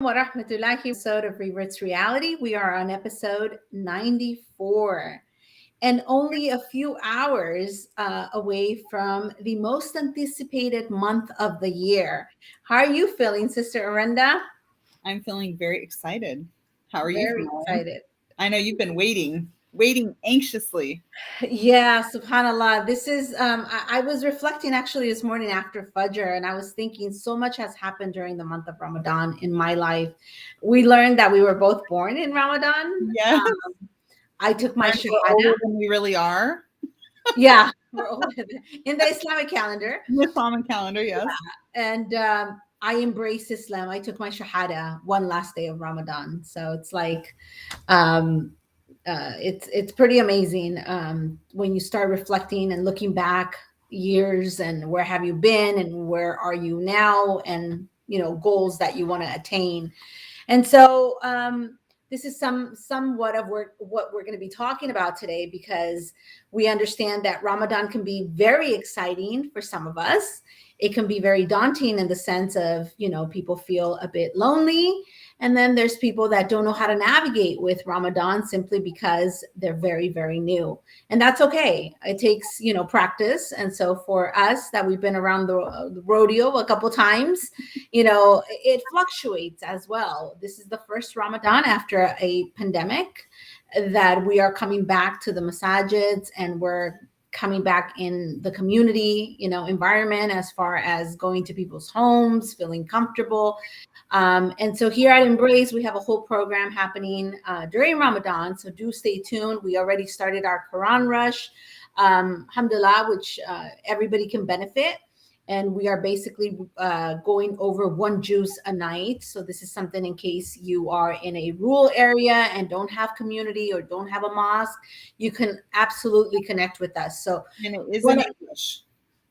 Wa rahmatullahi episode of Reverts Reality. We are on episode 94 and only a few hours away from the most anticipated month of the year. How are you feeling, Sister Arenda? I'm feeling very excited. How are you Very feeling? excited. I know you've been waiting anxiously. Yeah, subhanallah. This is, I was reflecting actually this morning after Fajr, and I was thinking so much has happened during the month of Ramadan in my life. We learned that we were both born in Ramadan. Yes, I took my we're Shahada. older than we really are. Yeah, we're older in the Islamic calendar. In the Islamic calendar, yes. And I embrace Islam. I took my Shahada one last day of Ramadan. So it's like, um, it's pretty amazing when you start reflecting and looking back years and where have you been and where are you now, and goals that you want to attain. And so this is somewhat of what we're going to be talking about today, because we understand that Ramadan can be very exciting for some of us. It can be very daunting in the sense of, people feel a bit lonely. And then there's people that don't know how to navigate with Ramadan simply because they're very, very new. And that's okay. It takes, practice. And so for us that we've been around the rodeo a couple times, it fluctuates as well. This is the first Ramadan after a pandemic that we are coming back to the masajids, and we're coming back in the community, environment, as far as going to people's homes, feeling comfortable. And so here at Embrace, we have a whole program happening during Ramadan. So do stay tuned. We already started our Quran Rush, alhamdulillah, which everybody can benefit. And we are basically going over one juice a night. So this is something in case you are in a rural area and don't have community or don't have a mosque, you can absolutely connect with us. So And it is in one, English.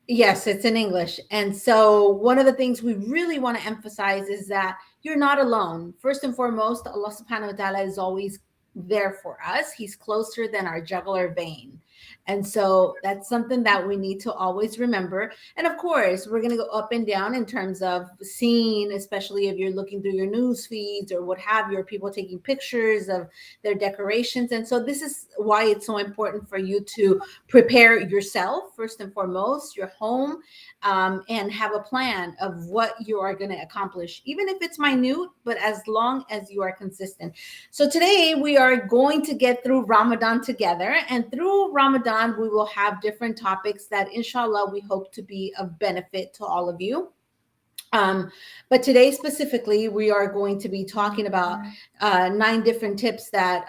yes, it's in English. And so one of the things we really want to emphasize is that you're not alone. First and foremost, Allah subhanahu wa ta'ala is always there for us. He's closer than our jugular vein. And so that's something that we need to always remember. And of course, we're going to go up and down in terms of seeing, especially if you're looking through your news feeds or what have you, or people taking pictures of their decorations. And so this is why it's so important for you to prepare yourself, first and foremost, your home, and have a plan of what you are going to accomplish, even if it's minute, but as long as you are consistent. So today we are going to get through Ramadan together, and through Ramadan, we will have different topics that, inshallah, we hope to be of benefit to all of you. Um, but today specifically, we are going to be talking about 9 different tips that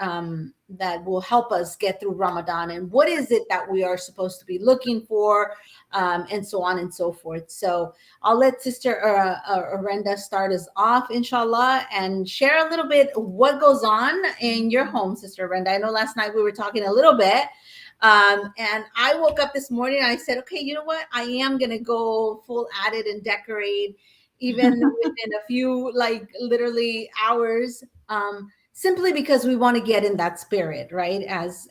will help us get through Ramadan, and what is it that we are supposed to be looking for, and so on and so forth. So I'll let Sister Arenda start us off, inshallah, and share a little bit what goes on in your home, Sister Arenda. I know last night we were talking a little bit. And I woke up this morning and I said, okay, you know what? I am going to go full at it and decorate even within a few, like literally hours, simply because we want to get in that spirit, right? As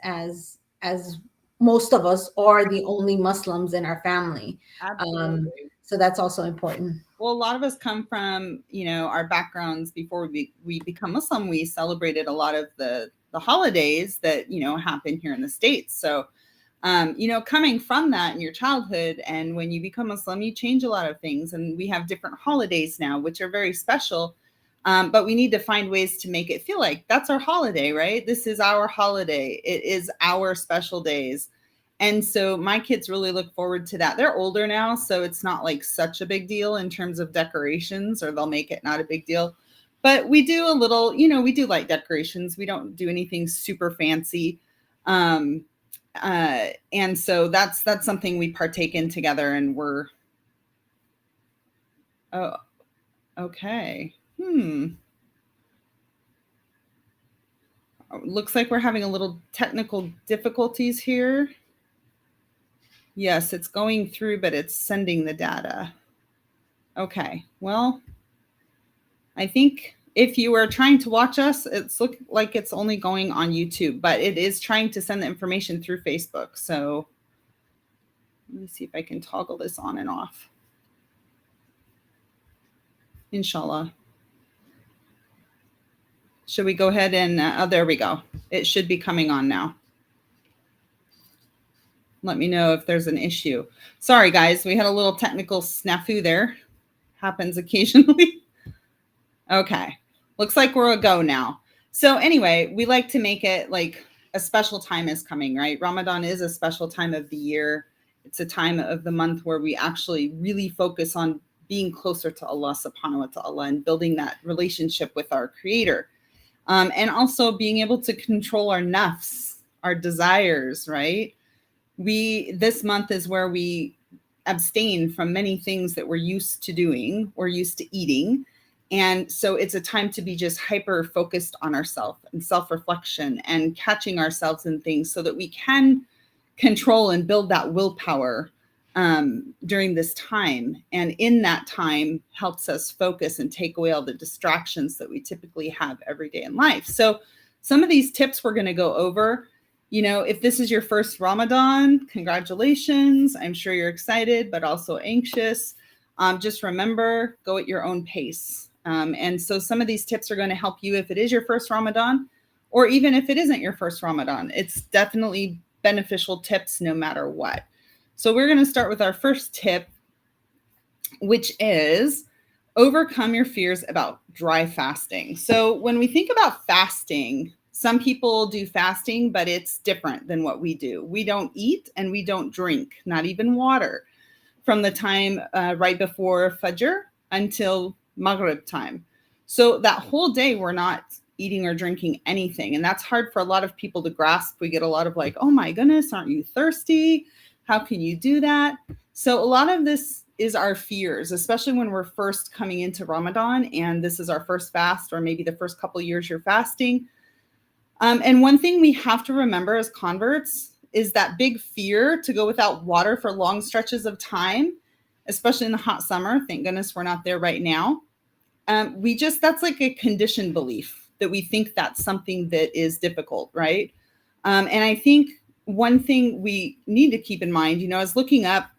most of us are the only Muslims in our family. Absolutely. So that's also important. Well, a lot of us come from, our backgrounds before we become Muslim. We celebrated a lot of the holidays that, happen here in the States. So, coming from that in your childhood, and when you become Muslim, you change a lot of things. And we have different holidays now, which are very special. But we need to find ways to make it feel like that's our holiday, right? This is our holiday. It is our special days. And so my kids really look forward to that. They're older now, so it's not like such a big deal in terms of decorations, or they'll make it not a big deal. But we do a little, we do light decorations. We don't do anything super fancy. And so that's something we partake in together, and we're, oh, okay. Looks like we're having a little technical difficulties here. Yes, it's going through, but it's sending the data. Okay, well, I think if you are trying to watch us, it's look like it's only going on YouTube, but it is trying to send the information through Facebook. So let me see if I can toggle this on and off. Inshallah. Should we go ahead and, oh, there we go. It should be coming on now. Let me know if there's an issue. Sorry, guys, we had a little technical snafu there. Happens occasionally. Okay, looks like we're a go now. So anyway, we like to make it like a special time is coming, right? Ramadan is a special time of the year. It's a time of the month where we actually really focus on being closer to Allah subhanahu wa ta'ala and building that relationship with our creator. And also being able to control our nafs, our desires, right? This month is where we abstain from many things that we're used to doing or used to eating. And so it's a time to be just hyper focused on ourselves and self-reflection and catching ourselves in things so that we can control and build that willpower during this time. And in that time helps us focus and take away all the distractions that we typically have every day in life. So some of these tips we're going to go over. You know, if this is your first Ramadan, congratulations. I'm sure you're excited, but also anxious. Just remember, go at your own pace. And so some of these tips are going to help you if it is your first Ramadan, or even if it isn't your first Ramadan. It's definitely beneficial tips no matter what. So we're going to start with our first tip, which is overcome your fears about dry fasting. So when we think about fasting, some people do fasting, but it's different than what we do. We don't eat and we don't drink, not even water, from the time right before Fajr until Maghrib time. So that whole day, we're not eating or drinking anything. And that's hard for a lot of people to grasp. We get a lot of like, oh my goodness, aren't you thirsty? How can you do that? So a lot of this is our fears, especially when we're first coming into Ramadan and this is our first fast, or maybe the first couple of years you're fasting. And one thing we have to remember as converts is that big fear to go without water for long stretches of time, especially in the hot summer. Thank goodness we're not there right now. That's like a conditioned belief that we think that's something that is difficult, right? And I think one thing we need to keep in mind, you know, is looking up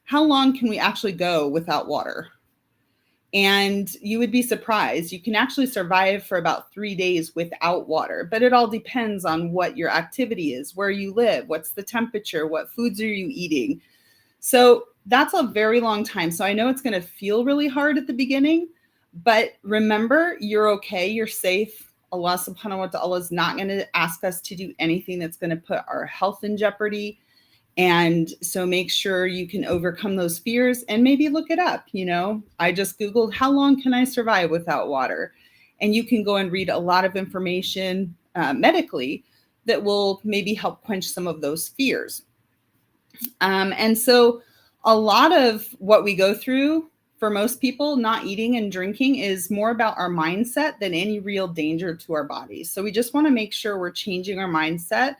how long can we actually go without water? And you would be surprised. You can actually survive for about 3 days without water, but it all depends on what your activity is, where you live, what's the temperature, what foods are you eating. So that's a very long time. So I know it's going to feel really hard at the beginning, but remember, you're okay, you're safe. Allah subhanahu wa ta'ala is not going to ask us to do anything that's going to put our health in jeopardy. And so make sure you can overcome those fears and maybe look it up. You know, I just Googled, how long can I survive without water? And you can go and read a lot of information medically that will maybe help quench some of those fears. And so a lot of what we go through for most people, not eating and drinking, is more about our mindset than any real danger to our bodies. So we just want to make sure we're changing our mindset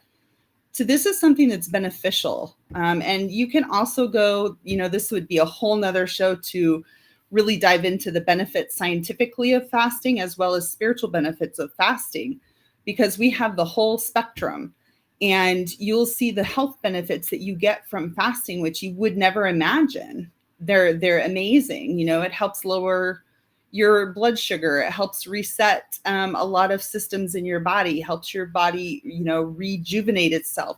to this is something that's beneficial. And you can also go, you know, this would be a whole nother show to really dive into the benefits scientifically of fasting as well as spiritual benefits of fasting, because we have the whole spectrum. And you'll see the health benefits that you get from fasting, which you would never imagine. They're amazing. You know, it helps lower your blood sugar. It helps reset a lot of systems in your body, helps your body, you know, rejuvenate itself.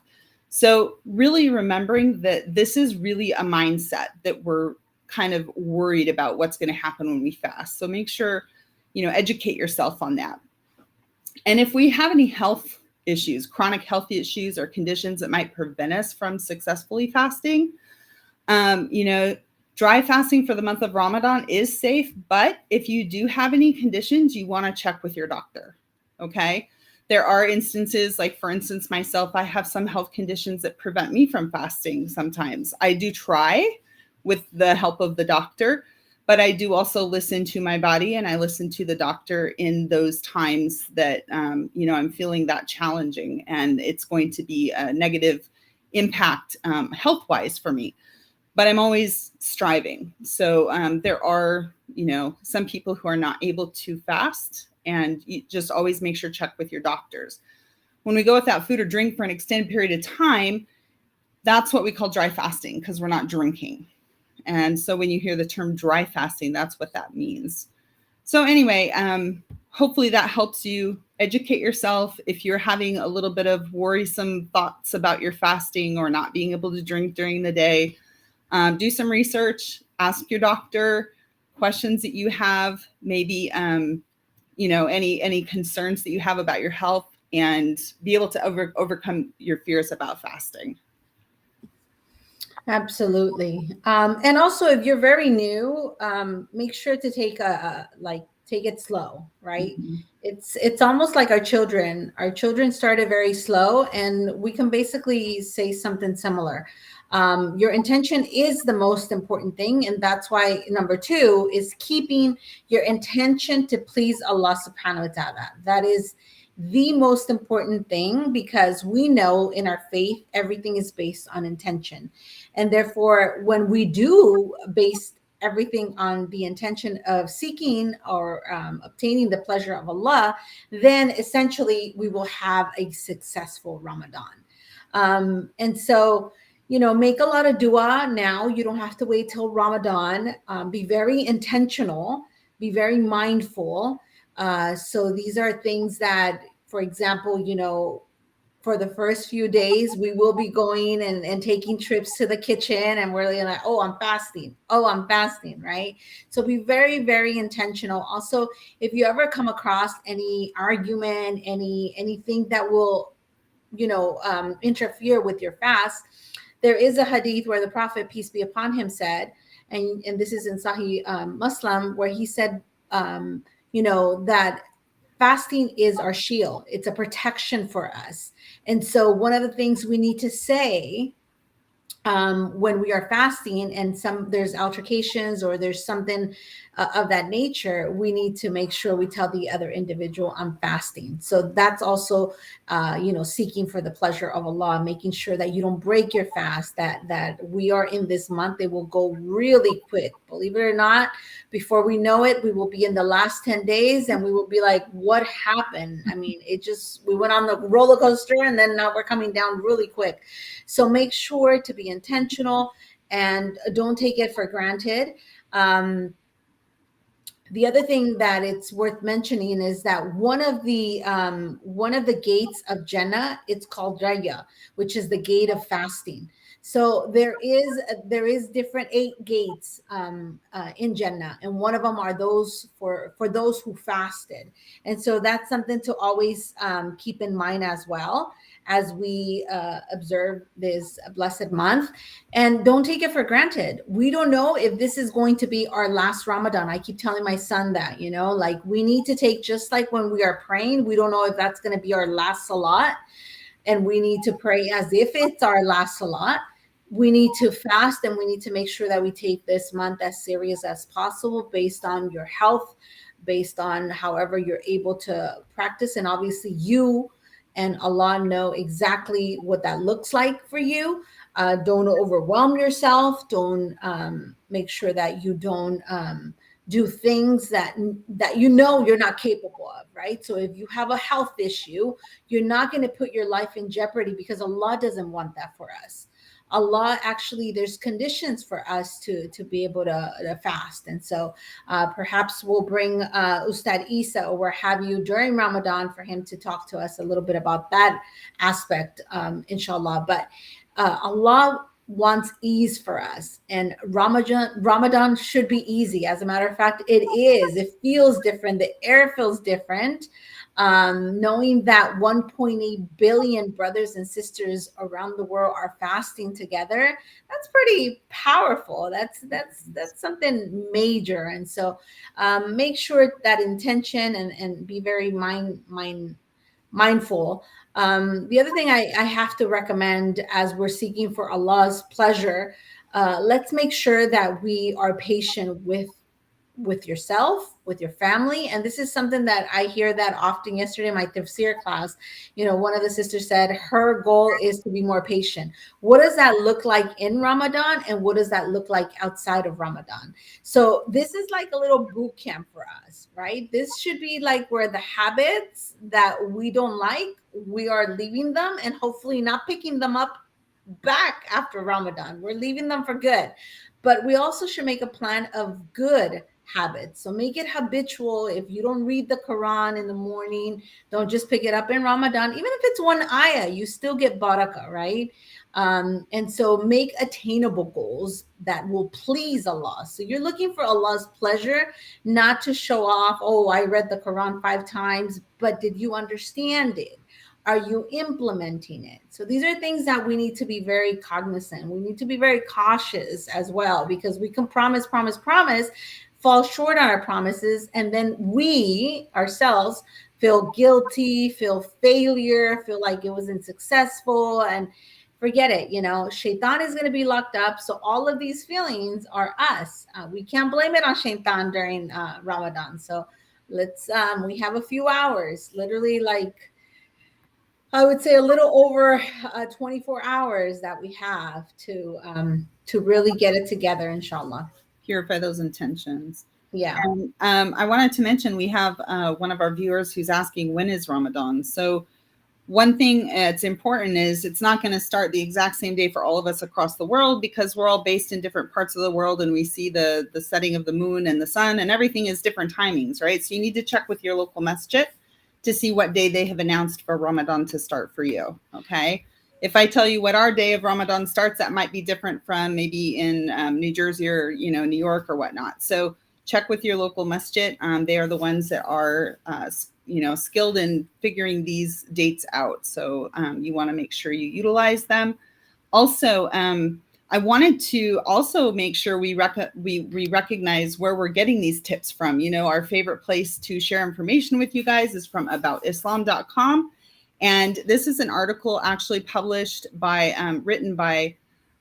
So really remembering that this is really a mindset that we're kind of worried about what's going to happen when we fast. So make sure, you know, educate yourself on that. And if we have any health issues, chronic health issues or conditions that might prevent us from successfully fasting, you know, dry fasting for the month of Ramadan is safe, but if you do have any conditions, you want to check with your doctor, okay? There are instances, like for instance, myself, I have some health conditions that prevent me from fasting sometimes. I do try with the help of the doctor, but I do also listen to my body and I listen to the doctor in those times that, you know, I'm feeling that challenging and it's going to be a negative impact health-wise for me. But I'm always striving. So there are, you know, some people who are not able to fast, and you just always make sure check with your doctors. When we go without food or drink for an extended period of time, that's what we call dry fasting because we're not drinking. And so when you hear the term dry fasting, that's what that means. So anyway, hopefully that helps you educate yourself. If you're having a little bit of worrisome thoughts about your fasting or not being able to drink during the day, do some research, ask your doctor questions that you have, maybe any concerns that you have about your health, and be able to overcome your fears about fasting. Absolutely. And also, if you're very new, make sure to take it slow, right? Mm-hmm. It's almost like our children. Our children started very slow, and we can basically say something similar. Your intention is the most important thing, and that's why number two is keeping your intention to please Allah subhanahu wa ta'ala. That is the most important thing, because we know in our faith everything is based on intention. And therefore, when we do base everything on the intention of seeking or obtaining the pleasure of Allah, then essentially we will have a successful Ramadan. And so, make a lot of dua now. You don't have to wait till Ramadan. Be very intentional, be very mindful. So these are things that, for example, for the first few days, we will be going and taking trips to the kitchen, and we're like, oh, I'm fasting. Oh, I'm fasting, right? So be very, very intentional. Also, if you ever come across any argument, anything that will, interfere with your fast, there is a hadith where the Prophet, peace be upon him, said, and this is in Sahih Muslim, where he said, that fasting is our shield. It's a protection for us. And so one of the things we need to say when we are fasting, and there's altercations or there's something of that nature, we need to make sure we tell the other individual, I'm fasting. So that's also seeking for the pleasure of Allah, making sure that you don't break your fast, that we are in this month. It will go really quick, believe it or not. Before we know it, we will be in the last 10 days, and we will be like, what happened? I mean, we went on the roller coaster, and then now we're coming down really quick. So make sure to be intentional and don't take it for granted. The other thing that it's worth mentioning is that one of the gates of Jannah, it's called Raya, which is the gate of fasting. So there is different 8 gates in Jannah, and one of them are those for those who fasted. And so that's something to always keep in mind as well as we observe this blessed month. And don't take it for granted. We don't know if this is going to be our last Ramadan. I keep telling my son that, like, we need to take, just like when we are praying, we don't know if that's going to be our last salat, and we need to pray as if it's our last salat. We need to fast, and we need to make sure that we take this month as serious as possible, based on your health, based on however you're able to practice. And obviously you and Allah know exactly what that looks like for you. Don't overwhelm yourself. Don't make sure that you don't do things that you're not capable of, right? So if you have a health issue, you're not going to put your life in jeopardy, because Allah doesn't want that for us. Allah, actually, there's conditions for us to be able to fast. And so perhaps we'll bring Ustad Isa, or have you during Ramadan, for him to talk to us a little bit about that aspect, inshallah. But Allah wants ease for us, and Ramadan should be easy. As a matter of fact, it is. It feels different. The air feels different. Knowing that 1.8 billion brothers and sisters around the world are fasting together, that's pretty powerful. That's something major. And so make sure that intention, and be very mindful. The other thing I have to recommend, as we're seeking for Allah's pleasure, let's make sure that we are patient with yourself, with your family. And this is something that I hear that often. Yesterday in my tafsir class, one of the sisters said her goal is to be more patient. What does that look like in Ramadan, and what does that look like outside of Ramadan? So this is like a little boot camp for us, right? This should be like where the habits that we don't like, we are leaving them, and hopefully not picking them up back after Ramadan. We're leaving them for good. But we also should make a plan of good habits. So make it habitual. If you don't read the Quran in the morning, don't just pick it up in Ramadan. Even if it's one ayah, you still get barakah, right? And so make attainable goals that will please Allah. So you're looking for Allah's pleasure, not to show off, oh, I read the Quran 5 times, but did you understand it? Are you implementing it? So these are things that we need to be very cognizant. We need to be very cautious as well, because we can promise, fall short on our promises, and then we ourselves feel guilty, feel failure, feel like it wasn't successful, and forget it. Shaitan is going to be locked up. So all of these feelings are us. We can't blame it on shaitan during Ramadan. So let's we have a few hours, literally, like I would say a little over 24 hours that we have to really get it together, inshallah. Purify those intentions. Yeah. And I wanted to mention, we have one of our viewers who's asking, when is Ramadan? So one thing that's important is it's not going to start the exact same day for all of us across the world, because we're all based in different parts of the world, and we see the setting of the moon and the sun, and everything is different timings, right? So you need to check with your local masjid to see what day they have announced for Ramadan to start for you. Okay. If I tell you what our day of Ramadan starts, that might be different from maybe in New Jersey or, New York or whatnot. So check with your local masjid. They are the ones that are, skilled in figuring these dates out. So you want to make sure you utilize them. Also, I wanted to also make sure we recognize where we're getting these tips from. Our favorite place to share information with you guys is from aboutislam.com. And this is an article actually published written by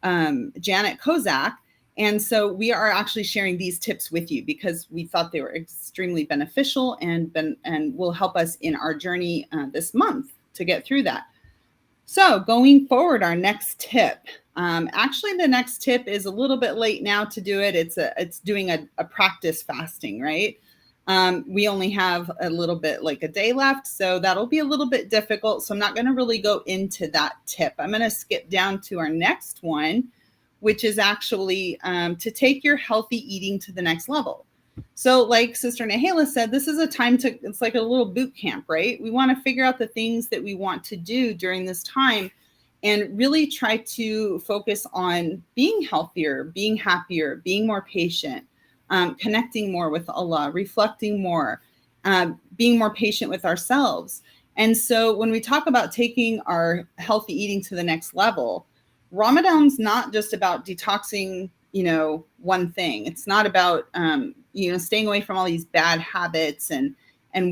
Janet Kozak. And so we are actually sharing these tips with you because we thought they were extremely beneficial and will help us in our journey this month to get through that. So going forward, our next tip. Actually, the next tip is a little bit late now to do it. It's doing a practice fasting, right? We only have a little bit, like a day left, so that'll be a little bit difficult. So I'm not going to really go into that tip. I'm going to skip down to our next one, which is actually to take your healthy eating to the next level. So like Sister Nahela said, this is a time it's like a little boot camp, right? We want to figure out the things that we want to do during this time and really try to focus on being healthier, being happier, being more patient, connecting more with Allah, reflecting more, being more patient with ourselves. And so when we talk about taking our healthy eating to the next level, Ramadan's not just about detoxing, one thing. It's not about, staying away from all these bad habits and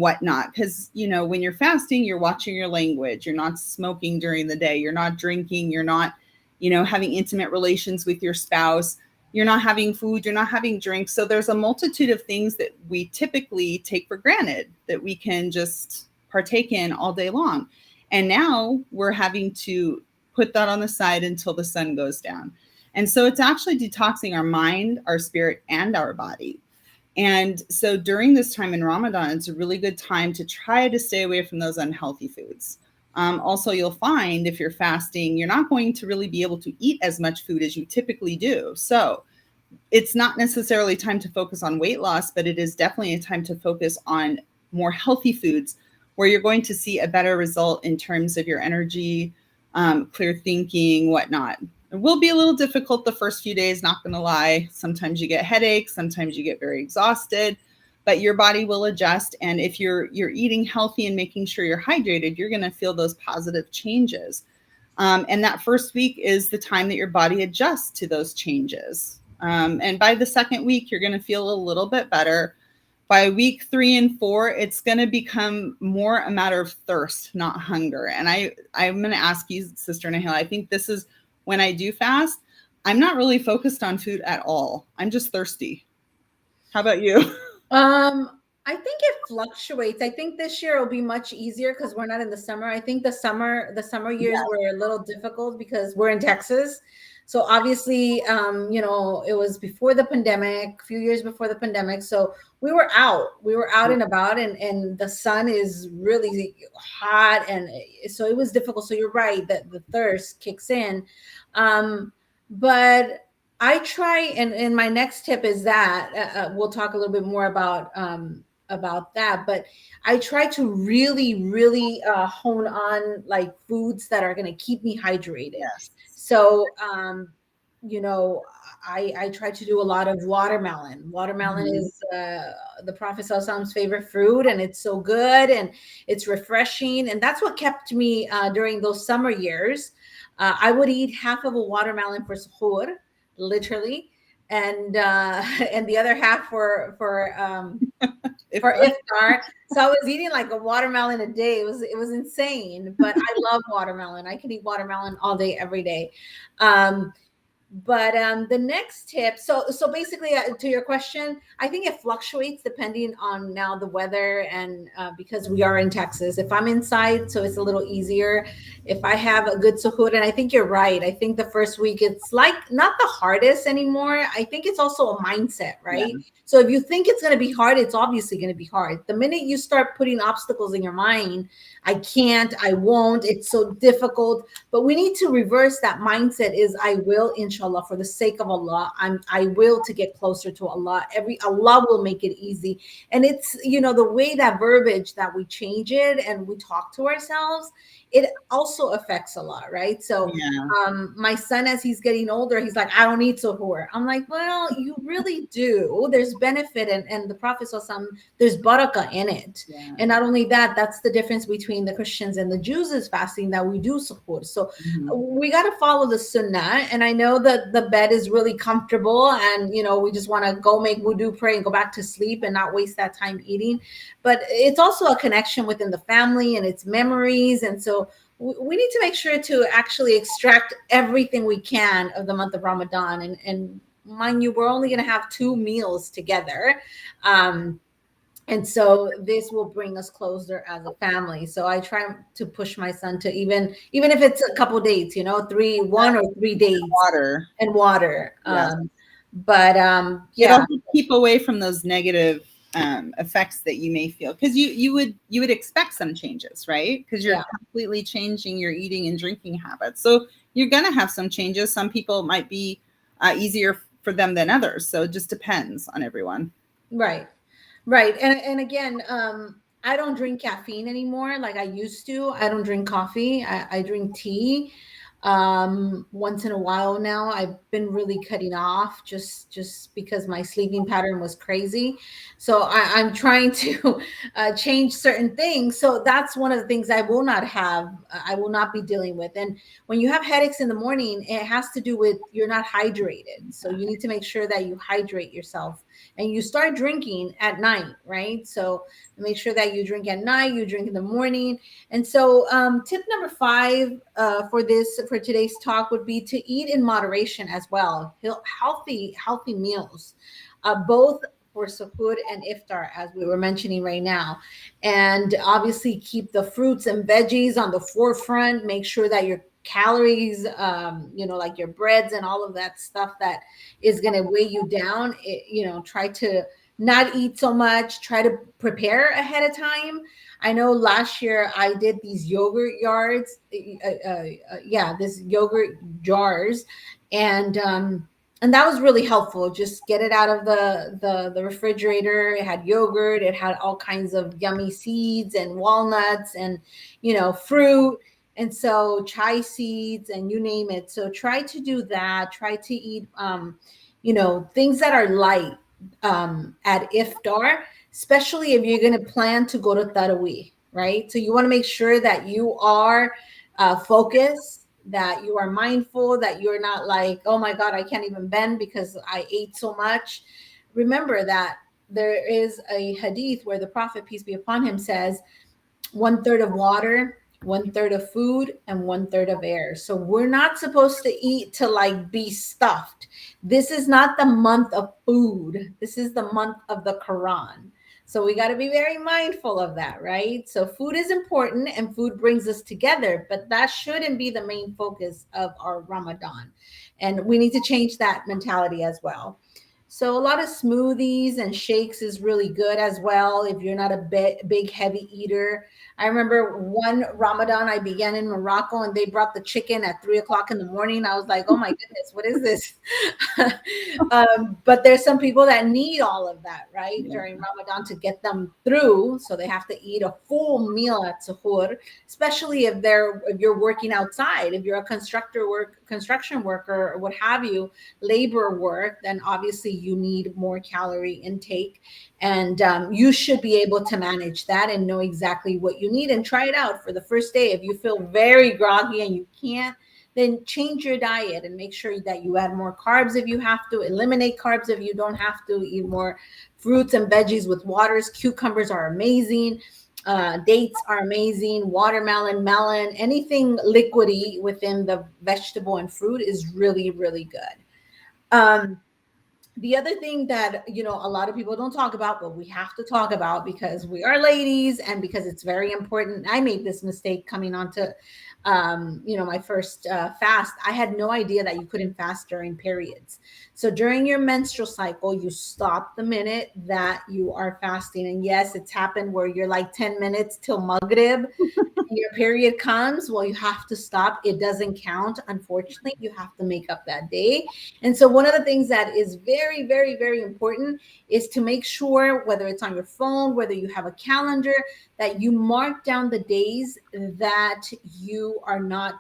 whatnot. Because, when you're fasting, you're watching your language. You're not smoking during the day. You're not drinking. You're not, having intimate relations with your spouse. You're not having food. You're not having drinks. So there's a multitude of things that we typically take for granted that we can just partake in all day long. And now we're having to put that on the side until the sun goes down. And so it's actually detoxing our mind, our spirit, and our body. And so during this time in Ramadan, it's a really good time to try to stay away from those unhealthy foods. Also, you'll find if you're fasting, you're not going to really be able to eat as much food as you typically do. So it's not necessarily time to focus on weight loss, but it is definitely a time to focus on more healthy foods where you're going to see a better result in terms of your energy, clear thinking, whatnot. It will be a little difficult the first few days, not going to lie. Sometimes you get headaches, sometimes you get very exhausted, but your body will adjust. And if you're eating healthy and making sure you're hydrated, you're going to feel those positive changes. And that first week is the time that your body adjusts to those changes. And by the second week, you're going to feel a little bit better. By week 3 and 4, it's going to become more a matter of thirst, not hunger. And I'm going to ask you, Sister Nahela, I think this is when I do fast, I'm not really focused on food at all. I'm just thirsty. How about you? I think it fluctuates. I think this year will be much easier because we're not in the summer. I think the summer years were a little difficult because we're in Texas. So obviously, it was before the pandemic, a few years before the pandemic. So we were out and about, and the sun is really hot. And so it was difficult. So you're right that the thirst kicks in. But I try, and my next tip is that we'll talk a little bit more about that. But I try to really, really hone on like foods that are going to keep me hydrated. Yes. So, you know, I try to do a lot of watermelon. Watermelon Mhm. is the Prophet Sallallahu favorite fruit, and it's so good and it's refreshing, and that's what kept me during those summer years. I would eat half of a watermelon for suhoor, literally, and and the other half If for iftar. So I was eating like a watermelon a day. It was insane, but I love watermelon. I can eat watermelon all day, every day. Um, but the next tip, so basically, to your question, I think it fluctuates depending on now the weather, and because we are in Texas. If I'm inside, so it's a little easier. If I have a good suhoor, and I think you're right, I think the first week it's like not the hardest anymore. I think it's also a mindset, yeah, right? So if you think it's going to be hard, it's obviously going to be hard. The minute you start putting obstacles in your mind, I can't, I won't, it's so difficult. But we need to reverse that mindset. Is I will, inshallah, for the sake of Allah. I will, to get closer to Allah. Allah will make it easy. And it's, the way that verbiage that we change it and we talk to ourselves, it also affects a lot, right? So yeah, my son, as he's getting older, he's like, I don't need suhoor. I'm like, well, you really do. There's benefit, and the Prophet saw some, there's barakah in it. yeah. And not only that, that's the difference between the Christians and the Jews is fasting, that we do suhoor. So Mhm. we got to follow the sunnah. And I know that the bed is really comfortable, and we just want to go make wudu, pray, and go back to sleep and not waste that time eating. But it's also a connection within the family, and it's memories. And so we need to make sure to actually extract everything we can of the month of Ramadan. And mind you, we're only going to have 2 meals together. And so this will bring us closer as a family. So I try to push my son to, even if it's a couple dates, 1 or 3 dates, Water. and water. Yes. But It'll yeah, keep away from those negative effects that you may feel, because you would expect some changes, right? Because you're yeah, completely changing your eating and drinking habits, so you're going to have some changes. Some people might be easier for them than others, so it just depends on everyone. right. Right. And again, I don't drink caffeine anymore like I used to. I don't drink coffee. I drink tea once in a while now. I've been really cutting off, just because my sleeping pattern was crazy. So I'm trying to change certain things. So that's one of the things I will not have. I will not be dealing with. And when you have headaches in the morning, it has to do with you're not hydrated. So you need to make sure that you hydrate yourself, and you start drinking at night, right? So make sure that you drink at night, you drink in the morning. And so tip number 5 for today's talk would be to eat in moderation as well. Healthy meals, both for suhoor and iftar, as we were mentioning right now. And obviously keep the fruits and veggies on the forefront. Make sure that your calories, like your breads and all of that stuff that is going to weigh you down, try to not eat so much. Try to prepare ahead of time. I know last year I did these yogurt yards, this yogurt jars, and that was really helpful. Just get it out of the refrigerator. It had yogurt. It had all kinds of yummy seeds and walnuts and fruit. And so chai seeds and you name it. So try to do that. Try to eat things that are light at iftar, especially if you're going to plan to go to Taraweeh, right? So you want to make sure that you are focused, that you are mindful, that you're not like, oh my God, I can't even bend because I ate so much. Remember that there is a hadith where the Prophet, peace be upon him, says 1/3 of water, 1/3 of food, and 1/3 of air. So we're not supposed to eat to like be stuffed. This is not the month of food. This is the month of the Quran. So we got to be very mindful of that, right? So food is important and food brings us together, but that shouldn't be the main focus of our Ramadan. And we need to change that mentality as well. So a lot of smoothies and shakes is really good as well if you're not a big heavy eater. I remember one Ramadan I began in Morocco and they brought the chicken at 3 o'clock in the morning. I was like, oh my goodness, what is this? But there's some people that need all of that, right, Yeah. during Ramadan to get them through. So they have to eat a full meal at suhoor, especially if you're working outside, if you're a construction worker or what have you, labor work, then obviously you need more calorie intake. And you should be able to manage that and know exactly what you need and try it out for the first day. If you feel very groggy and you can't, then change your diet and make sure that you add more carbs if you have to, eliminate carbs if you don't have to, eat more fruits and veggies with waters. Cucumbers are amazing. Dates are amazing. Watermelon, melon, anything liquidy within the vegetable and fruit is really, really good. The other thing that a lot of people don't talk about, but we have to talk about because we are ladies and because it's very important. I made this mistake coming onto my first fast. I had no idea that you couldn't fast during periods. So during your menstrual cycle, you stop the minute that you are fasting. And yes, it's happened where you're like 10 minutes till Maghrib. Your period comes, well, you have to stop. It doesn't count. Unfortunately, you have to make up that day. And so one of the things that is very, very, very important is to make sure, whether it's on your phone, whether you have a calendar, that you mark down the days that you are not,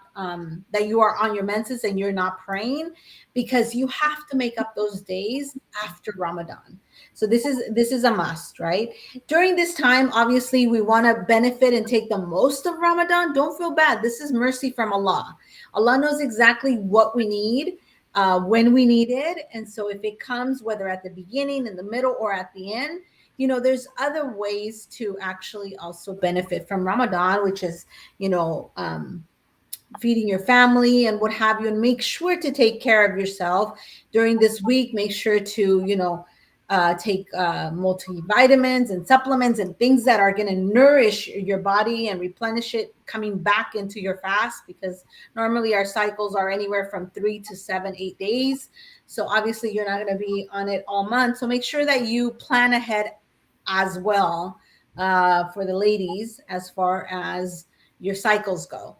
that you are on your menses and you're not praying, because you have to make up those days after Ramadan. So this is a must, right? During this time, obviously, we want to benefit and take the most of Ramadan. Don't feel bad. This is mercy from Allah. Allah knows exactly what we need, when we need it. And so if it comes, whether at the beginning, in the middle, or at the end, there's other ways to actually also benefit from Ramadan, which is, feeding your family and what have you. And make sure to take care of yourself during this week. Make sure to, take multivitamins and supplements and things that are going to nourish your body and replenish it coming back into your fast, because normally our cycles are anywhere from 3 to 7, 8 days. So obviously you're not going to be on it all month. So make sure that you plan ahead as well, for the ladies, as far as your cycles go.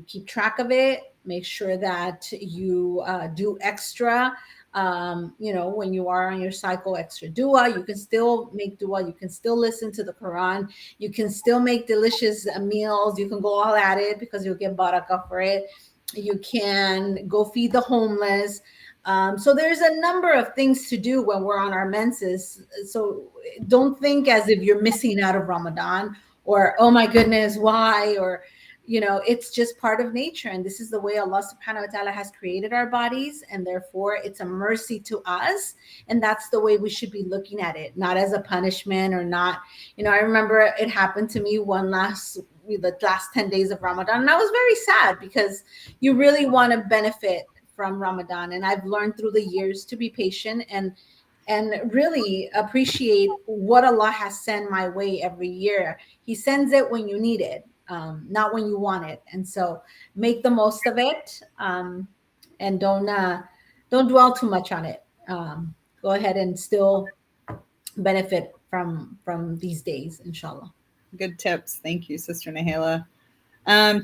Keep track of it. Make sure that you do extra. When you are on your cycle, extra dua. You can still make dua. You can still listen to the Quran. You can still make delicious meals. You can go all at it because you'll get barakah for it. You can go feed the homeless. So there's a number of things to do when we're on our menses. So don't think as if you're missing out of Ramadan, or, oh my goodness, why? Or, it's just part of nature. And this is the way Allah subhanahu wa ta'ala has created our bodies. And therefore it's a mercy to us. And that's the way we should be looking at it, not as a punishment or not. I remember it happened to me the last 10 days of Ramadan. And I was very sad because you really want to benefit from Ramadan. And I've learned through the years to be patient and really appreciate what Allah has sent my way every year. He sends it when you need it, not when you want it. And so make the most of it, and don't dwell too much on it. Go ahead and still benefit from these days, inshallah. Good tips. Thank you, Sister Nahela.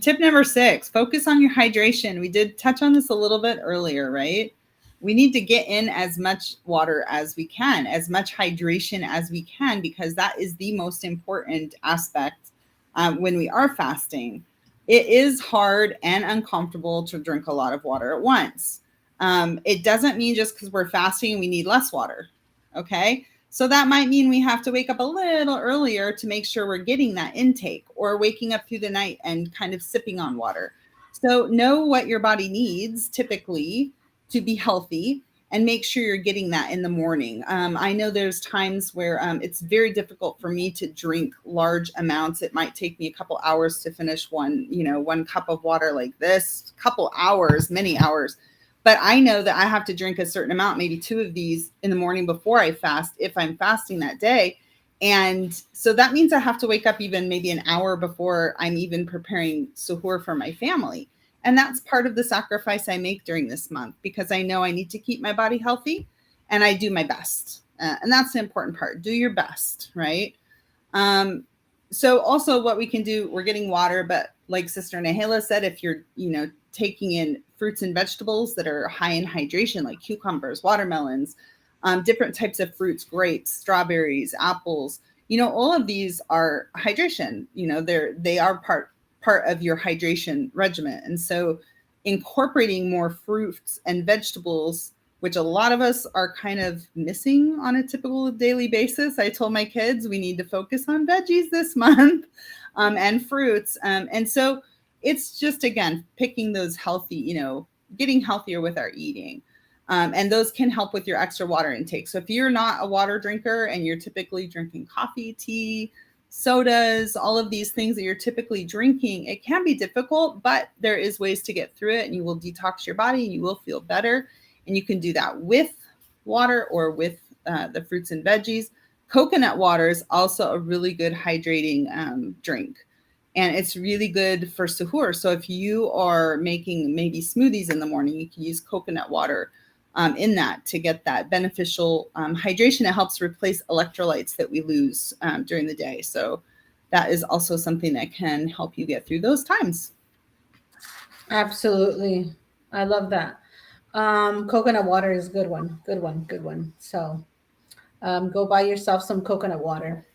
Tip number 6, focus on your hydration. We did touch on this a little bit earlier, right? We need to get in as much water as we can, as much hydration as we can, because that is the most important aspect when we are fasting. It is hard and uncomfortable to drink a lot of water at once. It doesn't mean just because we're fasting we need less water, okay? So that might mean we have to wake up a little earlier to make sure we're getting that intake, or waking up through the night and kind of sipping on water. So know what your body needs typically to be healthy, and make sure you're getting that in the morning. I know there's times where it's very difficult for me to drink large amounts. It might take me a couple hours to finish one cup of water like this, couple hours, many hours. But I know that I have to drink a certain amount, maybe 2 of these in the morning before I fast, if I'm fasting that day. And so that means I have to wake up even maybe an hour before I'm even preparing suhoor for my family. And that's part of the sacrifice I make during this month, because I know I need to keep my body healthy. and I do my best. And that's the important part. Do your best, right? So also what we can do, we're getting water, but like Sister Nahela said, if you're, taking in fruits and vegetables that are high in hydration, like cucumbers, watermelons, different types of fruits, grapes, strawberries, apples, all of these are hydration. They are part of your hydration regimen. And so incorporating more fruits and vegetables, which a lot of us are kind of missing on a typical daily basis. I told my kids we need to focus on veggies this month, and fruits. And so it's just, again, picking those healthy, getting healthier with our eating. And those can help with your extra water intake. So if you're not a water drinker and you're typically drinking coffee, tea, sodas, all of these things that you're typically drinking, it can be difficult, but there is ways to get through it, and you will detox your body and you will feel better. And you can do that with water or with the fruits and veggies. Coconut water is also a really good hydrating drink. And it's really good for suhoor. So if you are making maybe smoothies in the morning, you can use coconut water in that to get that beneficial hydration. It helps replace electrolytes that we lose during the day. So that is also something that can help you get through those times. Absolutely. I love that. Coconut water is a good one. Good one. Good one. So go buy yourself some coconut water.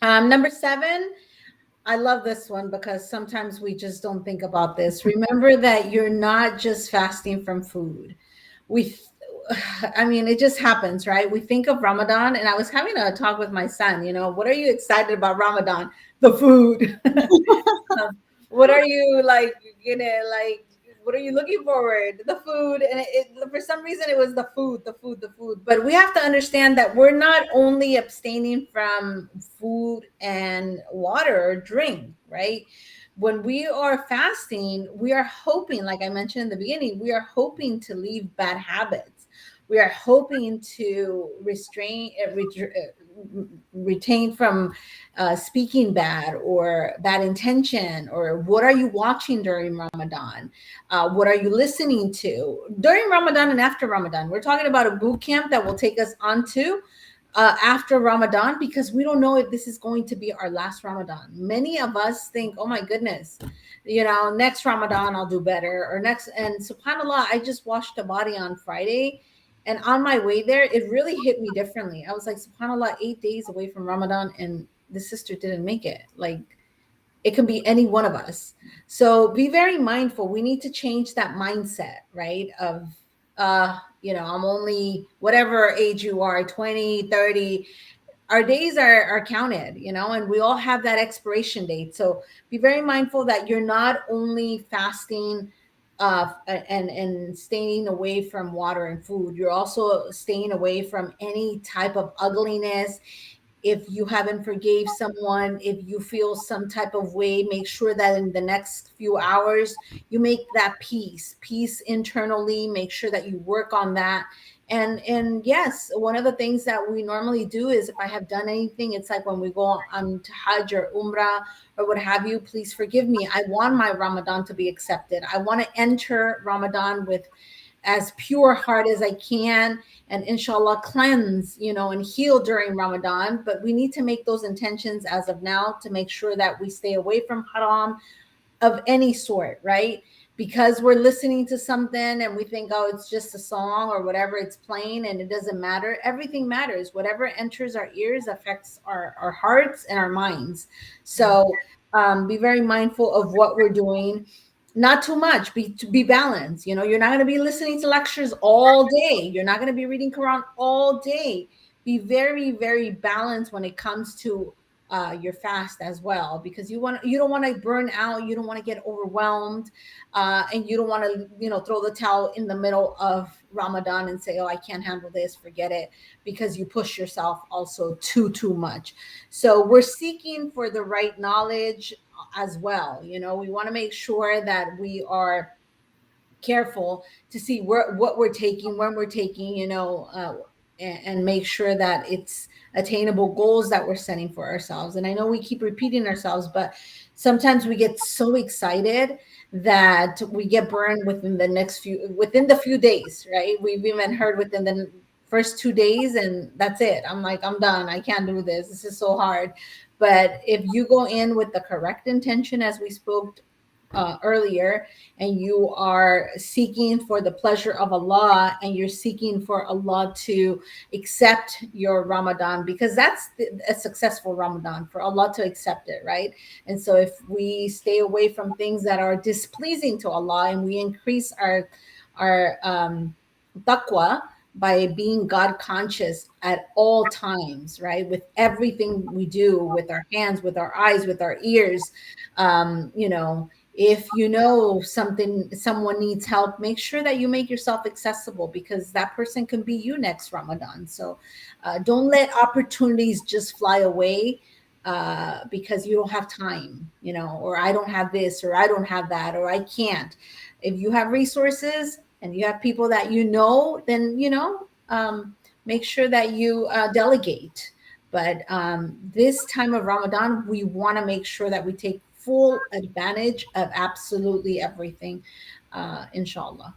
Number 7, I love this one because sometimes we just don't think about this. Remember that you're not just fasting from food. It just happens, right? We think of Ramadan, and I was having a talk with my son, what are you excited about Ramadan? The food. What are you what are you looking forward? The food. And for some reason it was the food. But we have to understand that we're not only abstaining from food and water or drink, right? When we are fasting, we are hoping, like I mentioned in the beginning, we are hoping to leave bad habits. We are hoping to retain from speaking bad or bad intention, or what are you watching during Ramadan? What are you listening to during Ramadan and after Ramadan? We're talking about a boot camp that will take us onto after Ramadan, because we don't know if this is going to be our last Ramadan. Many of us think, oh my goodness, next Ramadan I'll do better, or next. And subhanAllah, I just washed the body on Friday. And on my way there, it really hit me differently. I was like, subhanAllah, 8 days away from Ramadan, and the sister didn't make it. Like, it can be any one of us. So be very mindful. We need to change that mindset, right? Of, I'm only whatever age you are, 20, 30. Our days are counted, and we all have that expiration date. So be very mindful that you're not only fasting and staying away from water and food, you're also staying away from any type of ugliness. If you haven't forgave someone, if you feel some type of way, make sure that in the next few hours you make that peace internally. Make sure that you work on that. And yes, one of the things that we normally do is, if I have done anything, it's like when we go on to Hajj or Umrah or what have you, please forgive me. I want my Ramadan to be accepted. I want to enter Ramadan with as pure heart as I can, and inshallah cleanse, and heal during Ramadan. But we need to make those intentions as of now to make sure that we stay away from haram of any sort, right? Because we're listening to something and we think, oh, it's just a song or whatever, it's playing, and it doesn't matter. Everything matters. Whatever enters our ears affects our hearts and our minds. So be very mindful of what we're doing. Not too much. Be balanced. You're not going to be listening to lectures all day. You're not going to be reading Quran all day. Be very, very balanced when it comes to your fast as well, because you don't want to burn out. You don't want to get overwhelmed, and you don't want to throw the towel in the middle of Ramadan and say, oh, I can't handle this, forget it, because you push yourself also too much. So we're seeking for the right knowledge as well. We want to make sure that we are careful to see what we're taking, when we're taking, and make sure that it's attainable goals that we're setting for ourselves. And I know we keep repeating ourselves, but sometimes we get so excited that we get burned within the few days, right? We've even heard within first 2 days and that's it. I'm like, I'm done. I can't do this. This is so hard. But if you go in with the correct intention, as we spoke earlier, and you are seeking for the pleasure of Allah, and you're seeking for Allah to accept your Ramadan, because that's a successful Ramadan, for Allah to accept it, right? And so if we stay away from things that are displeasing to Allah, and we increase our taqwa by being God conscious at all times, right? With everything we do, with our hands, with our eyes, with our ears, you know, if you know someone needs help, make sure that you make yourself accessible, because that person can be you next Ramadan. So don't let opportunities just fly away because you don't have time, you know, or I don't have this, or I don't have that, or I can't. If you have resources and you have people that you know, then make sure that you delegate. But this time of Ramadan, we want to make sure that we take full advantage of absolutely everything, inshallah.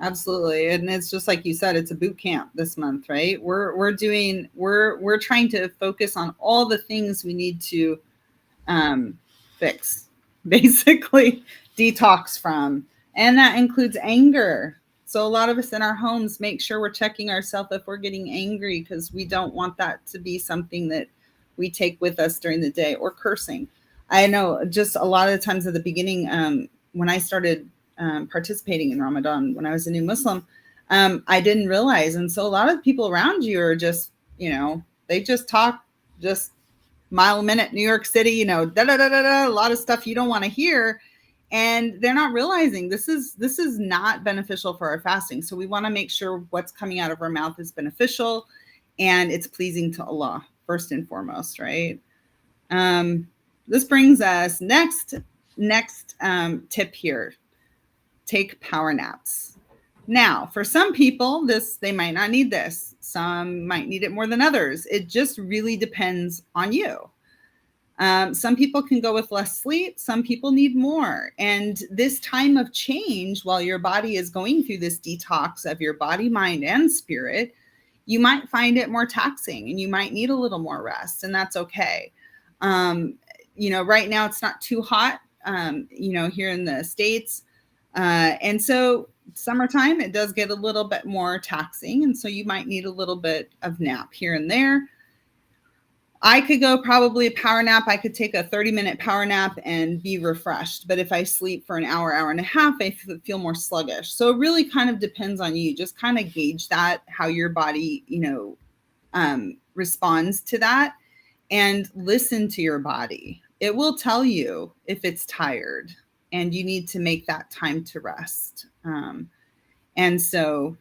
Absolutely. And it's just like you said, it's a boot camp this month, right? We're trying to focus on all the things we need to fix, basically detox from. And that includes anger. So a lot of us in our homes make sure we're checking ourselves if we're getting angry, because we don't want that to be something that we take with us during the day, or cursing. I know just a lot of the times at the beginning, when I started participating in Ramadan, when I was a new Muslim, I didn't realize. And so a lot of people around you are just, they just talk just mile a minute, New York City, da da da da da, a lot of stuff you don't want to hear. And they're not realizing this is not beneficial for our fasting. So we want to make sure what's coming out of our mouth is beneficial and it's pleasing to Allah first and foremost, right? This brings us next tip here. Take power naps. Now, for some people, they might not need this. Some might need it more than others. It just really depends on you. Some people can go with less sleep. Some people need more. And this time of change, while your body is going through this detox of your body, mind, and spirit, you might find it more taxing and you might need a little more rest, and that's okay. Right now it's not too hot, here in the States. And so summertime, it does get a little bit more taxing. And so you might need a little bit of nap here and there. I could go probably a power nap. I could take a 30-minute power nap and be refreshed. But if I sleep for an hour, hour and a half, I feel more sluggish. So it really kind of depends on you. Just kind of gauge that, how your body, responds to that, and listen to your body. It will tell you if it's tired and you need to make that time to rest. And so,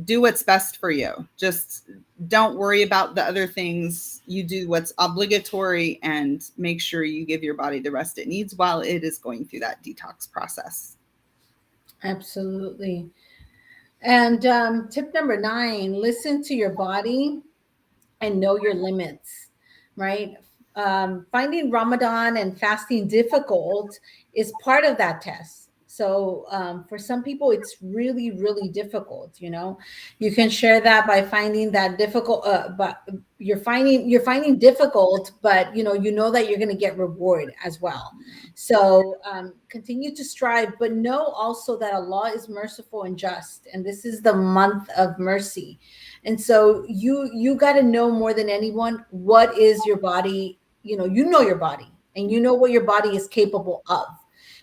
do what's best for you. Just don't worry about the other things. You do what's obligatory and make sure you give your body the rest it needs while it is going through that detox process. Absolutely. And tip number 9, listen to your body and know your limits, right? Finding Ramadan and fasting difficult is part of that test. So for some people, it's really, really difficult. You can share that by finding that difficult, but you're finding difficult, but you know that you're going to get reward as well. So continue to strive, but know also that Allah is merciful and just, and this is the month of mercy. And so you got to know more than anyone what is your body. You know your body, and you know what your body is capable of.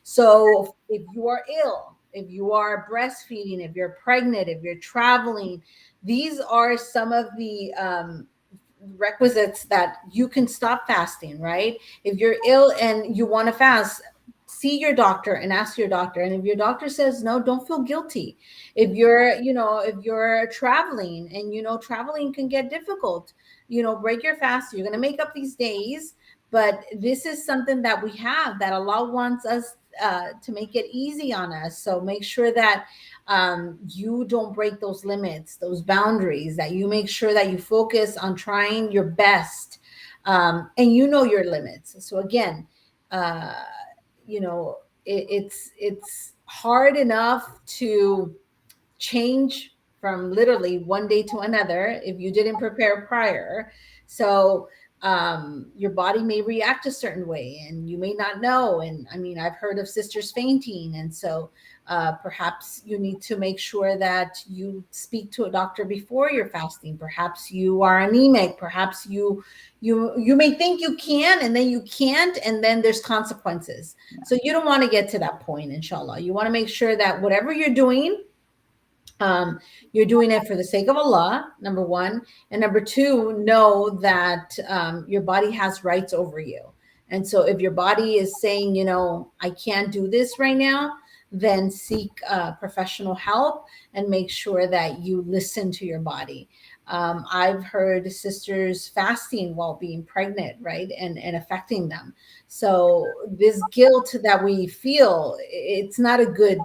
So if you are ill, if you are breastfeeding, if you're pregnant, if you're traveling, these are some of the requisites that you can stop fasting, right? If you're ill and you want to fast, see your doctor and ask your doctor. And if your doctor says no, don't feel guilty. If you're traveling and traveling can get difficult, break your fast. You're going to make up these days, but this is something that we have that Allah wants us to make it easy on us. So make sure that you don't break those limits, those boundaries, that you make sure that you focus on trying your best, and your limits. So again, it's hard enough to change from literally one day to another if you didn't prepare prior. So your body may react a certain way and you may not know. And I mean, I've heard of sisters fainting. And so perhaps you need to make sure that you speak to a doctor before you're fasting. Perhaps you are anemic. Perhaps you may think you can and then you can't, and then there's consequences. So you don't want to get to that point, inshallah. You want to make sure that whatever you're doing, you're doing it for the sake of Allah, number one. And number two, know that your body has rights over you. And so if your body is saying, you know, I can't do this right now, then seek professional help and make sure that you listen to your body. I've heard sisters fasting while being pregnant, right? And affecting them. So this guilt that we feel, it's not a good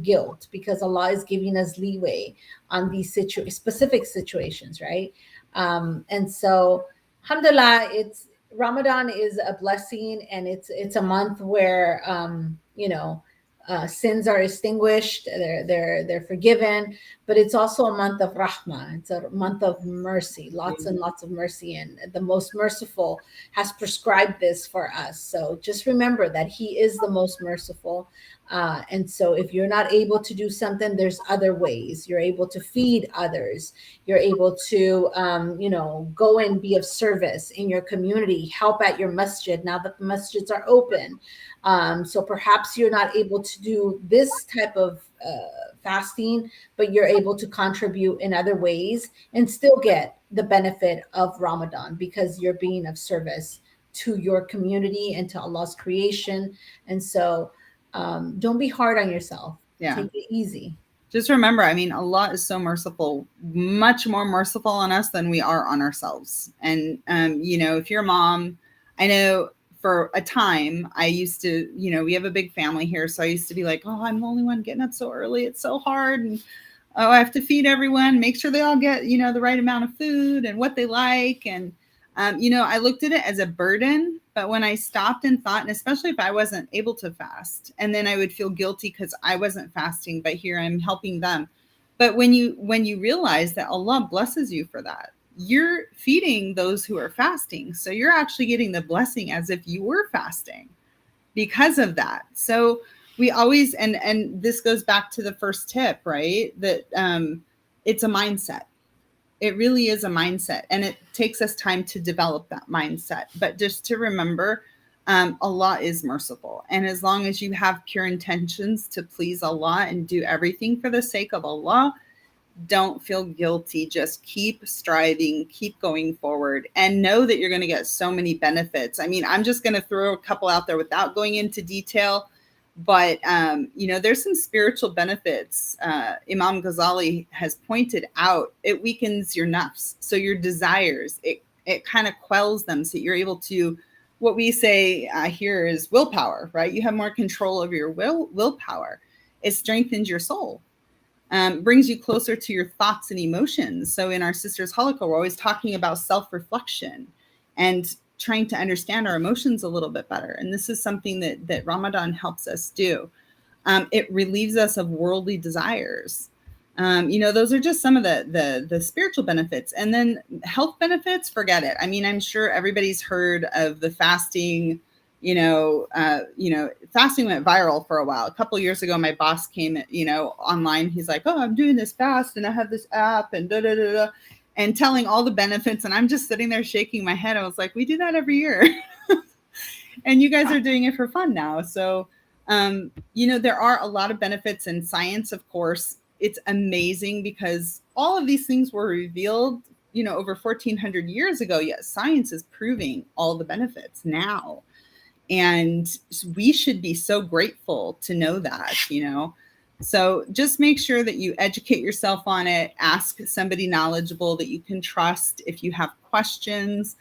guilt, because Allah is giving us leeway on these specific situations, right? And so, alhamdulillah, Ramadan is a blessing, and it's a month where you know, sins are extinguished, they're forgiven, but it's also a month of rahmah. It's a month of mercy, lots and lots of mercy, and the most merciful has prescribed this for us. So just remember that He is the most merciful. And so if you're not able to do something, there's other ways. You're able to feed others. You're able to, you know, go and be of service in your community, help at your masjid now that the masjids are open. So perhaps you're not able to do this type of fasting, but you're able to contribute in other ways and still get the benefit of Ramadan, because you're being of service to your community and to Allah's creation. And so don't be hard on yourself. Yeah. Take it easy. Just remember, I mean, Allah is so merciful, much more merciful on us than we are on ourselves. And, you know, if your mom, I know for a time I used to, you know, we have a big family here. So I used to be like, oh, I'm the only one getting up so early. It's so hard. And, oh, I have to feed everyone, make sure they all get, you know, the right amount of food and what they like. And, you know, I looked at it as a burden, but when I stopped and thought, and especially if I wasn't able to fast, and then I would feel guilty because I wasn't fasting, but here I'm helping them. But when you realize that Allah blesses you for that, you're feeding those who are fasting. So you're actually getting the blessing as if you were fasting because of that. So we always, and this goes back to the first tip, right? That it's a mindset. It really is a mindset, and it takes us time to develop that mindset. But just to remember, Allah is merciful. And as long as you have pure intentions to please Allah and do everything for the sake of Allah, don't feel guilty. Just keep striving, keep going forward, and know that you're going to get so many benefits. I mean, I'm just going to throw a couple out there without going into detail. But, you know, there's some spiritual benefits. Imam Ghazali has pointed out it weakens your nafs. So your desires, it kind of quells them. So you're able to, what we say here is willpower, right? You have more control over your willpower. It strengthens your soul, brings you closer to your thoughts and emotions. So in our Sisters Halakha, we're always talking about self-reflection and trying to understand our emotions a little bit better. And this is something that Ramadan helps us do. It relieves us of worldly desires. You know, those are just some of the spiritual benefits. And then health benefits, forget it. I mean, I'm sure everybody's heard of the fasting. You know, fasting went viral for a while. A couple of years ago, my boss came, you know, online. He's like, oh, I'm doing this fast and I have this app and da da da da. And telling all the benefits. And I'm just sitting there shaking my head. I was like, we do that every year. And you guys are doing it for fun now. So, you know, there are a lot of benefits in science, of course. It's amazing because all of these things were revealed, you know, over 1,400 years ago. Yet science is proving all the benefits now. And we should be so grateful to know that, you know. So just make sure that you educate yourself on it. Ask somebody knowledgeable that you can trust. If you have questions,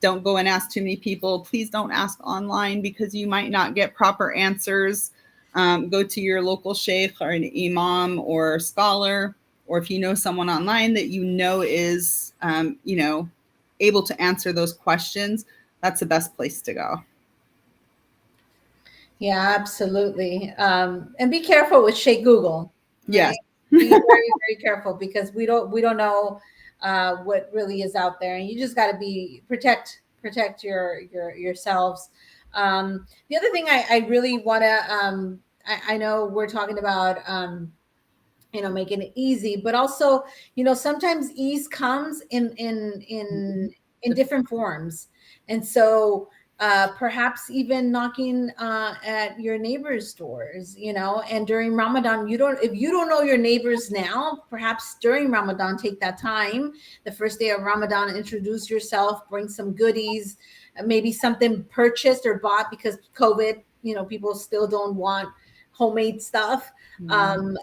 don't go and ask too many people. Please don't ask online because you might not get proper answers. Go to your local sheikh or an imam or scholar, or if you know someone online that you know is, you know, able to answer those questions, that's the best place to go. Yeah, absolutely. And be careful with Sheikh Google. Right? Yes. Be very, very careful, because we don't know what really is out there, and you just got to be protect your yourselves. The other thing I really want to I know we're talking about making it easy, but also sometimes ease comes in different forms. And so perhaps even knocking at your neighbors' doors, and during Ramadan, if you don't know your neighbors now, perhaps during Ramadan, take that time, the first day of Ramadan, introduce yourself, bring some goodies, maybe something purchased or bought, because COVID, people still don't want homemade stuff. And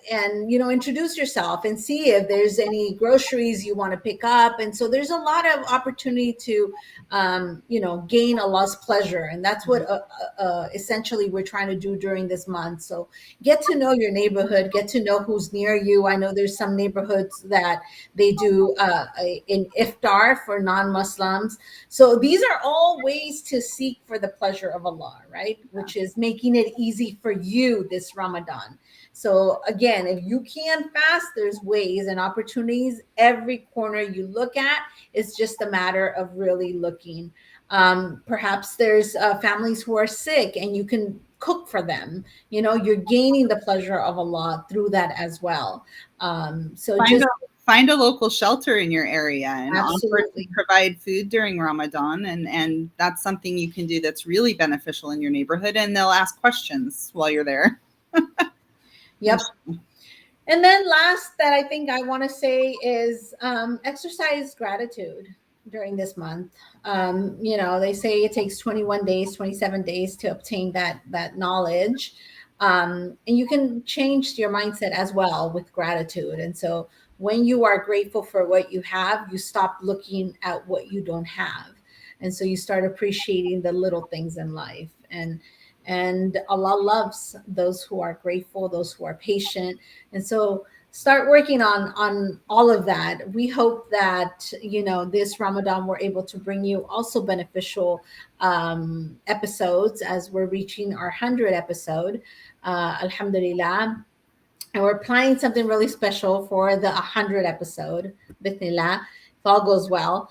introduce yourself and see if there's any groceries you want to pick up. And so there's a lot of opportunity to gain Allah's pleasure, and that's what essentially we're trying to do during this month. So get to know your neighborhood, get to know who's near you. I know there's some neighborhoods that they do an iftar for non-Muslims. So these are all ways to seek for the pleasure of Allah, right? Which is making it easy for you this Ramadan. So again, if you can fast, there's ways and opportunities every corner you look at. It's just a matter of really looking. Perhaps there's families who are sick, and you can cook for them. You're gaining the pleasure of Allah through that as well. So find a local shelter in your area and absolutely offer to provide food during Ramadan. And that's something you can do that's really beneficial in your neighborhood. And they'll ask questions while you're there. Yep. And then last that I think I want to say is exercise gratitude during this month. They say it takes 21 days, 27 days to obtain that knowledge. And you can change your mindset as well with gratitude. And so when you are grateful for what you have, you stop looking at what you don't have. And so you start appreciating the little things in life. And Allah loves those who are grateful, those who are patient. And so start working on all of that. We hope that, this Ramadan, we're able to bring you also beneficial episodes as we're reaching our 100th episode. Alhamdulillah. And we're planning something really special for the 100th episode, Bithnillah, if all goes well.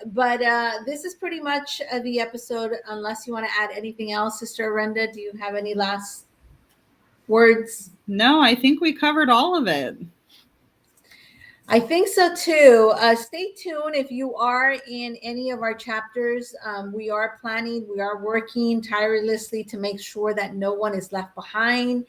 But this is pretty much the episode, unless you want to add anything else. Sister Arenda, do you have any last words? No, I think we covered all of it. I think so too. Stay tuned if you are in any of our chapters. We are working tirelessly to make sure that no one is left behind.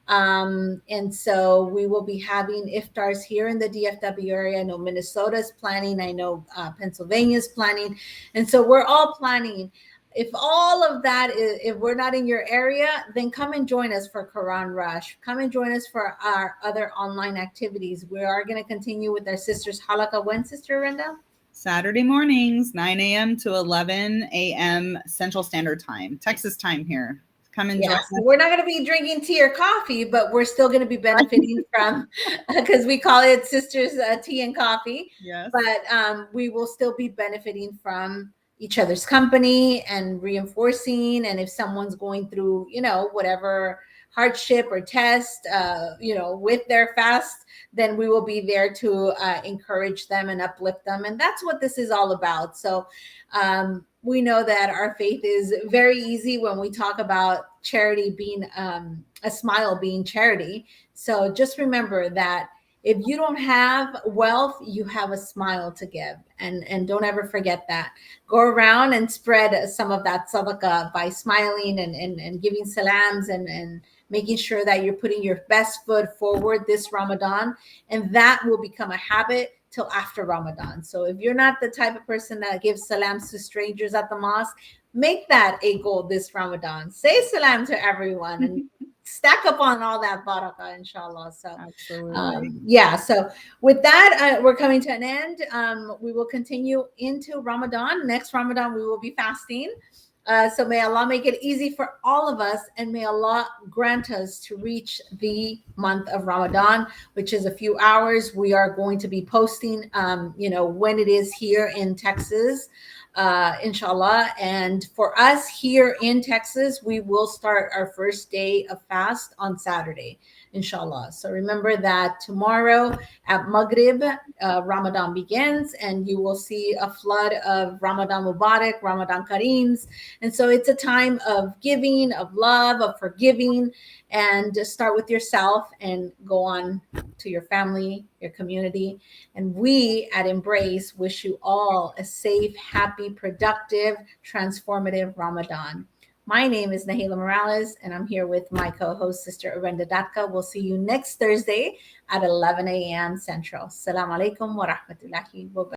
And so we will be having iftars here in the DFW area. I know Minnesota's planning. I know Pennsylvania's planning. And so we're all planning. If all of that if we're not in your area, then come and join us for Quran Rush. Come and join us for our other online activities. We are going to continue with our sisters halaqah. When, Sister Arenda? Saturday mornings, 9 a.m. to 11 a.m. Central Standard Time, Texas time here. Come and join us. We're not going to be drinking tea or coffee, but we're still going to be benefiting from, because we call it Sisters Tea and Coffee. Yes. But we will still be benefiting from each other's company and reinforcing. And if someone's going through, whatever hardship or test, with their fast, then we will be there to encourage them and uplift them. And that's what this is all about. So we know that our faith is very easy when we talk about charity being a smile being charity. So just remember that if you don't have wealth, you have a smile to give. And don't ever forget that. Go around and spread some of that sadaqah by smiling and giving salams and making sure that you're putting your best foot forward this Ramadan. And that will become a habit till after Ramadan. So if you're not the type of person that gives salams to strangers at the mosque, make that a goal this Ramadan. Say salam to everyone and stack up on all that barakah, inshallah. So so with that, we're coming to an end. We will continue into Ramadan. Next Ramadan, we will be fasting. So may Allah make it easy for all of us, and may Allah grant us to reach the month of Ramadan, which is a few hours. We are going to be posting, when it is here in Texas, inshallah. And for us here in Texas, we will start our first day of fast on Saturday. inshallah. So remember that tomorrow at Maghrib, Ramadan begins, and you will see a flood of Ramadan Mubarak, Ramadan Kareems. And so it's a time of giving, of love, of forgiving, and just start with yourself and go on to your family, your community. And we at Embrace wish you all a safe, happy, productive, transformative Ramadan. My name is Nahela Morales, and I'm here with my co-host, Sister Arenda Dadkhah. We'll see you next Thursday at 11 a.m. Central. Assalamu alaikum wa rahmatullahi wa barakatuh.